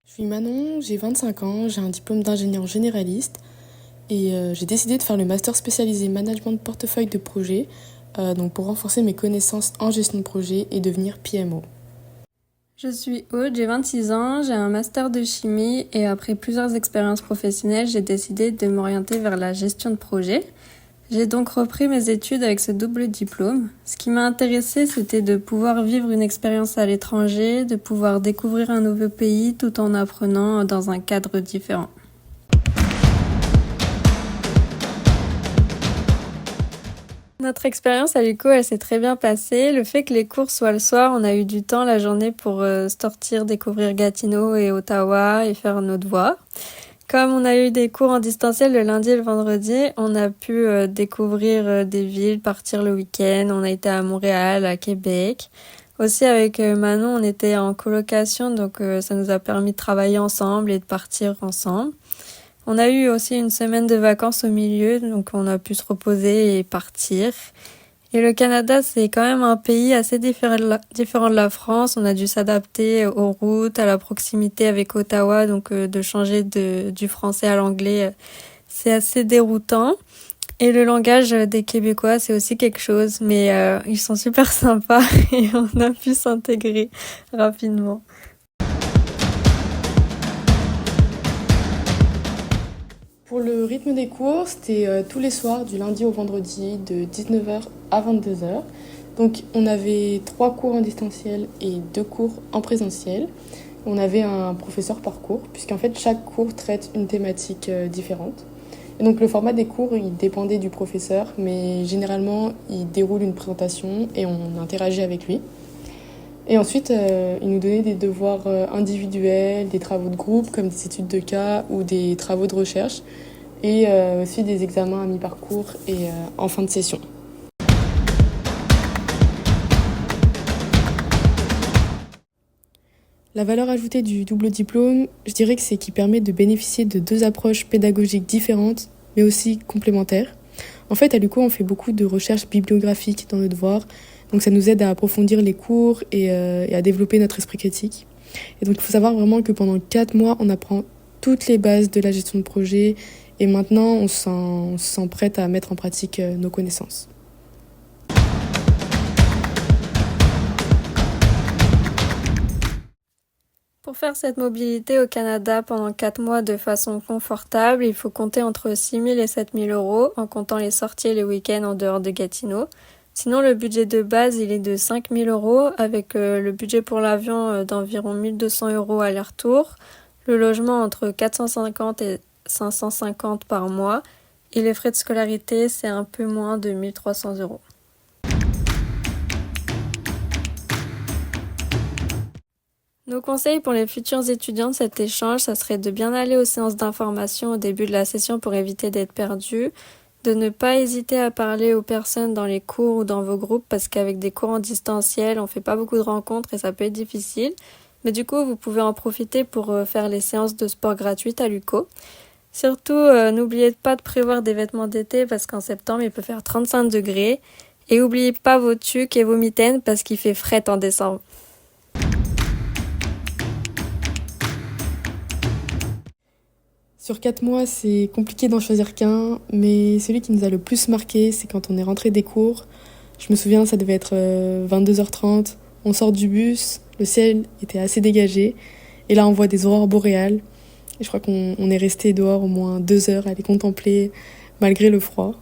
Je suis Manon, j'ai 25 ans, j'ai un diplôme d'ingénieur généraliste et j'ai décidé de faire le master spécialisé management de portefeuille de projet donc pour renforcer mes connaissances en gestion de projet et devenir PMO. Je suis Aude, j'ai 26 ans, j'ai un master de chimie et après plusieurs expériences professionnelles, j'ai décidé de m'orienter vers la gestion de projet. J'ai donc repris mes études avec ce double diplôme. Ce qui m'a intéressé, c'était de pouvoir vivre une expérience à l'étranger, de pouvoir découvrir un nouveau pays tout en apprenant dans un cadre différent. Notre expérience à l'UQO, elle s'est très bien passée. Le fait que les cours soient le soir, on a eu du temps la journée pour sortir, découvrir Gatineau et Ottawa et faire nos devoirs. Comme on a eu des cours en distanciel le lundi et le vendredi, on a pu découvrir des villes, partir le week-end. On a été à Montréal, à Québec. Aussi avec Manon, on était en colocation, donc ça nous a permis de travailler ensemble et de partir ensemble. On a eu aussi une semaine de vacances au milieu, donc on a pu se reposer et partir. Et le Canada, c'est quand même un pays assez différent de la France. On a dû s'adapter aux routes, à la proximité avec Ottawa, donc de changer du français à l'anglais, c'est assez déroutant. Et le langage des Québécois, c'est aussi quelque chose, mais ils sont super sympas et on a pu s'intégrer rapidement. Pour le rythme des cours, c'était tous les soirs du lundi au vendredi de 19h à 22h. Donc on avait 3 cours en distanciel et 2 cours en présentiel. On avait un professeur par cours, puisqu'en fait chaque cours traite une thématique différente. Et donc le format des cours, il dépendait du professeur, mais généralement il déroule une présentation et on interagit avec lui. Et ensuite, il nous donnait des devoirs individuels, des travaux de groupe comme des études de cas ou des travaux de recherche et aussi des examens à mi-parcours et en fin de session. La valeur ajoutée du double diplôme, je dirais que c'est qu'il permet de bénéficier de 2 approches pédagogiques différentes, mais aussi complémentaires. En fait, à l'UQO, on fait beaucoup de recherches bibliographiques dans nos devoirs, donc ça nous aide à approfondir les cours et à développer notre esprit critique. Et donc il faut savoir vraiment que pendant 4 mois, on apprend toutes les bases de la gestion de projet et maintenant on se sent prête à mettre en pratique nos connaissances. Pour faire cette mobilité au Canada pendant 4 mois de façon confortable, il faut compter entre 6 000 et 7 000 euros en comptant les sorties et les week-ends en dehors de Gatineau. Sinon, le budget de base, il est de 5 000 euros avec le budget pour l'avion d'environ 1 200 euros aller-retour, le logement entre 450 et 550 par mois et les frais de scolarité, c'est un peu moins de 1 300 euros. Nos conseils pour les futurs étudiants de cet échange, ça serait de bien aller aux séances d'information au début de la session pour éviter d'être perdu, de ne pas hésiter à parler aux personnes dans les cours ou dans vos groupes parce qu'avec des cours en distanciel, on fait pas beaucoup de rencontres et ça peut être difficile. Mais du coup, vous pouvez en profiter pour faire les séances de sport gratuites à l'UQO. Surtout, n'oubliez pas de prévoir des vêtements d'été parce qu'en septembre, il peut faire 35 degrés. Et n'oubliez pas vos tuques et vos mitaines parce qu'il fait fret en décembre. Sur 4 mois, c'est compliqué d'en choisir qu'un, mais celui qui nous a le plus marqué, c'est quand on est rentré des cours. Je me souviens, ça devait être 22h30, on sort du bus, le ciel était assez dégagé, et là on voit des aurores boréales. Et je crois qu'on est resté dehors au moins 2 heures à les contempler, malgré le froid.